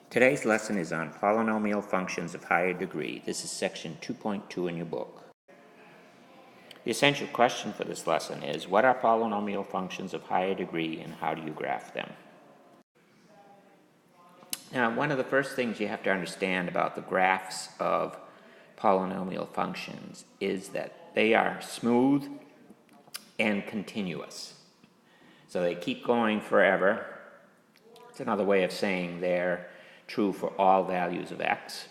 Today's lesson is on polynomial functions of higher degree. This is section 2.2 in your book. The essential question for this lesson is, what are polynomial functions of higher degree and how do you graph them? Now, one of the first things you have to understand about the graphs of polynomial functions is that they are smooth and continuous. So they keep going forever. It's another way of saying they're true for all values of x.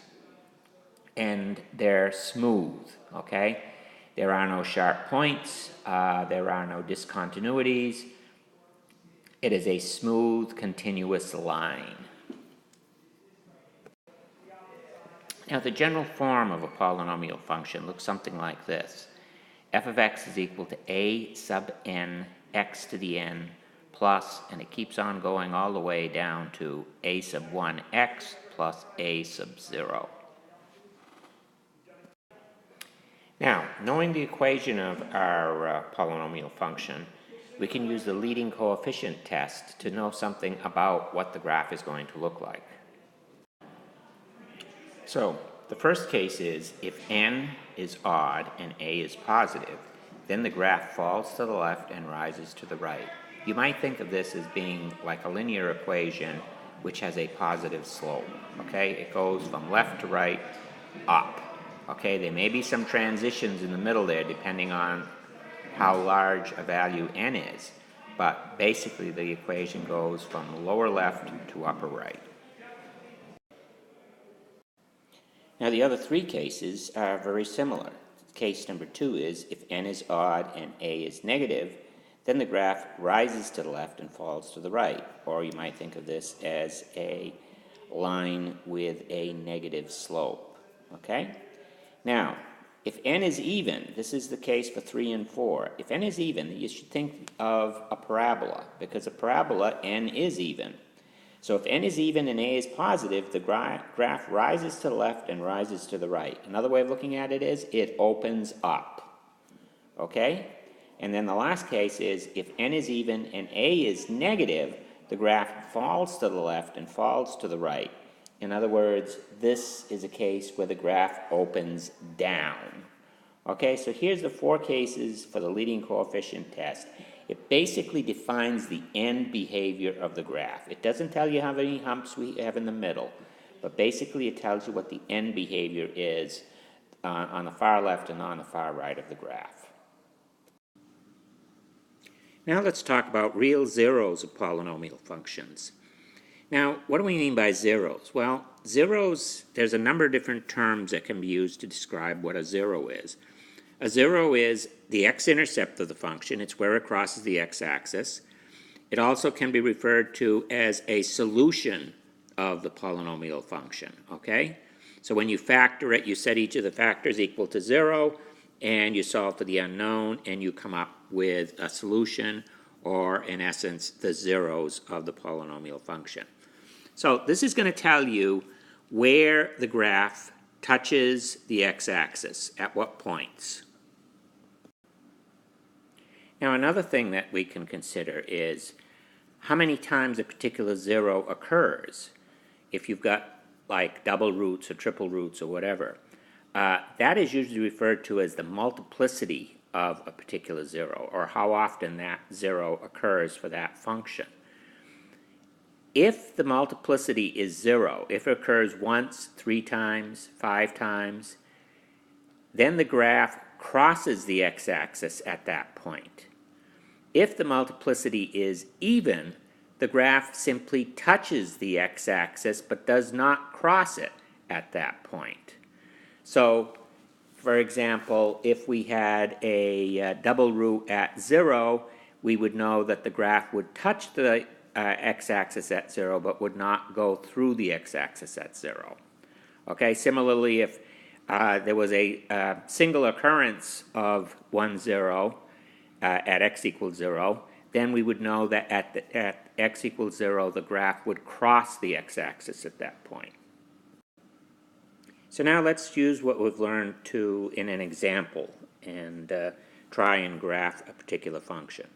And they're smooth, okay? There are no sharp points. There are no discontinuities. It is a smooth, continuous line. Now, the general form of a polynomial function looks something like this. F of x is equal to a sub n x to the n plus, and it keeps on going all the way down to a sub 1x plus a sub 0. Now, knowing the equation of our polynomial function, we can use the leading coefficient test to know something about what the graph is going to look like. So, the first case is if n is odd and a is positive, then the graph falls to the left and rises to the right. You might think of this as being like a linear equation which has a positive slope, okay? It goes from left to right, up, okay? There may be some transitions in the middle there depending on how large a value n is, but basically the equation goes from lower left to upper right. Now the other three cases are very similar. Case number 2 is if n is odd and a is negative, then the graph rises to the left and falls to the right. Or you might think of this as a line with a negative slope. Okay? Now, if n is even, this is the case for 3 and 4. If n is even, you should think of a parabola, because a parabola, n is even. So if n is even and a is positive, the graph rises to the left and rises to the right. Another way of looking at it is it opens up. Okay? And then the last case is if n is even and a is negative, the graph falls to the left and falls to the right. In other words, this is a case where the graph opens down. Okay, so here's the 4 cases for the leading coefficient test. It basically defines the end behavior of the graph. It doesn't tell you how many humps we have in the middle, but basically it tells you what the end behavior is on the far left and on the far right of the graph. Now let's talk about real zeros of polynomial functions. Now, what do we mean by zeros? Well, zeros, there's a number of different terms that can be used to describe what a zero is. A zero is the x-intercept of the function. It's where it crosses the x-axis. It also can be referred to as a solution of the polynomial function, okay? So when you factor it, you set each of the factors equal to 0, and you solve for the unknown, and you come up with a solution, or in essence, the zeros of the polynomial function. So this is going to tell you where the graph touches the x-axis, at what points. Now, another thing that we can consider is how many times a particular zero occurs. If you've got like double roots or triple roots or whatever, that is usually referred to as the multiplicity of a particular zero, or how often that zero occurs for that function. If the multiplicity is 0, if it occurs once, 3 times, 5 times, then the graph crosses the x-axis at that point. If the multiplicity is even, the graph simply touches the x-axis but does not cross it at that point. So, for example, if we had a double root at 0, we would know that the graph would touch the x-axis at 0 but would not go through the x-axis at 0. Okay, similarly, if there was a single occurrence of 1, 0 at x equals 0, then we would know that at x equals 0, the graph would cross the x-axis at that point. So now let's use what we've learned in an example and try and graph a particular function.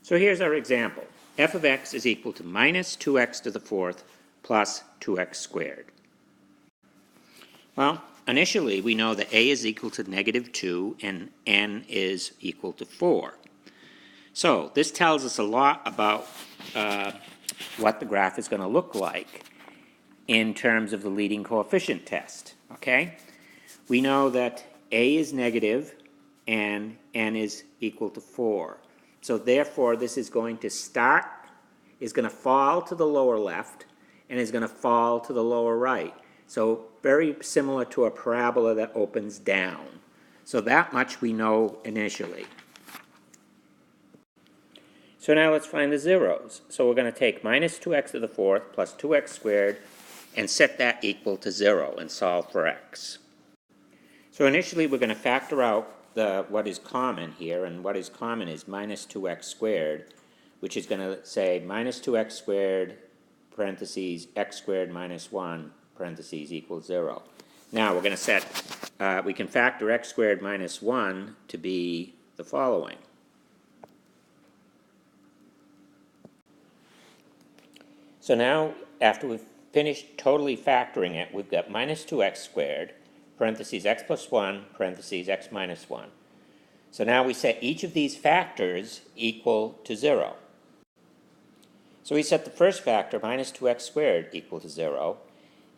So here's our example. F of x is equal to minus 2x to the fourth plus 2x squared. Well, initially we know that a is equal to negative 2 and n is equal to 4. So this tells us a lot about what the graph is going to look like in terms of the leading coefficient test, okay? We know that a is negative and n is equal to 4. So therefore this is going to fall to the lower left and is going to fall to the lower right. So very similar to a parabola that opens down. So that much we know initially. So now let's find the zeros. So we're going to take minus 2x to the fourth plus 2x squared and set that equal to 0 and solve for x. So initially we're going to factor out what is common here, and what is common is minus 2x squared, which is going to say minus 2x squared parentheses x squared minus 1 parentheses equals 0. Now we're going to set, we can factor x squared minus 1 to be the following. So now, after we've finished totally factoring it, we've got minus 2x squared, parentheses x plus 1, parentheses x minus 1. So now we set each of these factors equal to 0. So we set the first factor, minus 2x squared, equal to 0,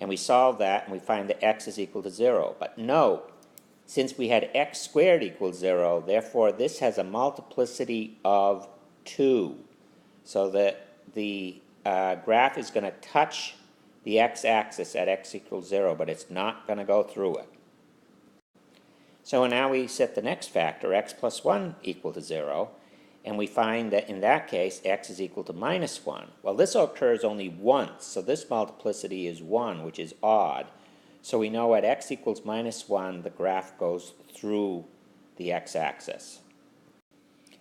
and we solve that and we find that x is equal to 0. But note, since we had x squared equals 0, therefore this has a multiplicity of 2. So that the graph is going to touch the x-axis at x equals 0, but it's not going to go through it. So now we set the next factor, x plus 1 equal to 0, and we find that in that case x is equal to minus 1. Well, this occurs only once, so this multiplicity is 1, which is odd. So we know at x equals minus 1, the graph goes through the x-axis.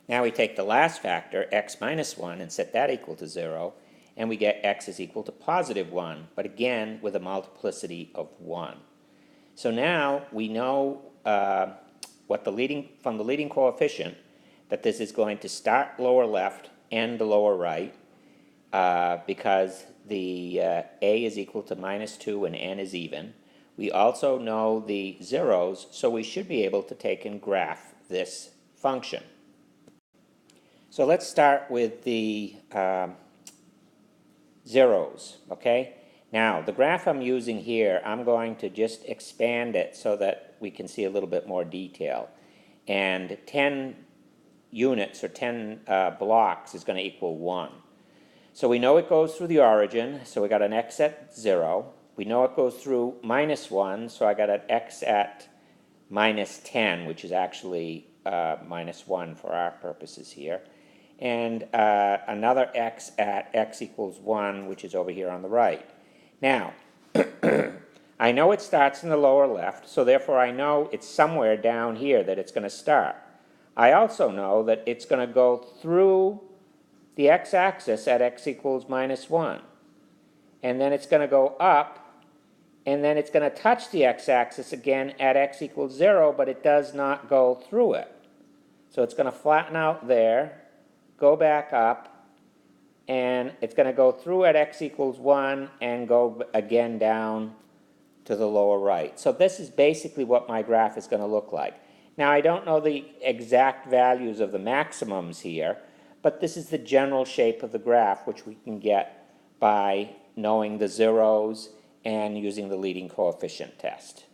Now we take the last factor, x minus 1, and set that equal to 0, and we get x is equal to positive 1, but again with a multiplicity of 1. So now we know from the leading coefficient that this is going to start lower left, end lower right, because the a is equal to minus 2 and n is even. We also know the zeros, so we should be able to take and graph this function. So let's start with the zeros, okay? Now, the graph I'm using here, I'm going to just expand it so that we can see a little bit more detail. And 10 units or 10 blocks is going to equal 1. So we know it goes through the origin, so we got an x at 0. We know it goes through minus 1, so I got an x at minus 10, which is actually minus 1 for our purposes here. And another x at x equals 1, which is over here on the right. Now, I know it starts in the lower left, so therefore I know it's somewhere down here that it's going to start. I also know that it's going to go through the x-axis at x equals minus 1. And then it's going to go up, and then it's going to touch the x-axis again at x equals 0, but it does not go through it. So it's going to flatten out there, go back up, and it's going to go through at x equals 1 and go again down to the lower right. So this is basically what my graph is going to look like. Now, I don't know the exact values of the maximums here, but this is the general shape of the graph, which we can get by knowing the zeros and using the leading coefficient test.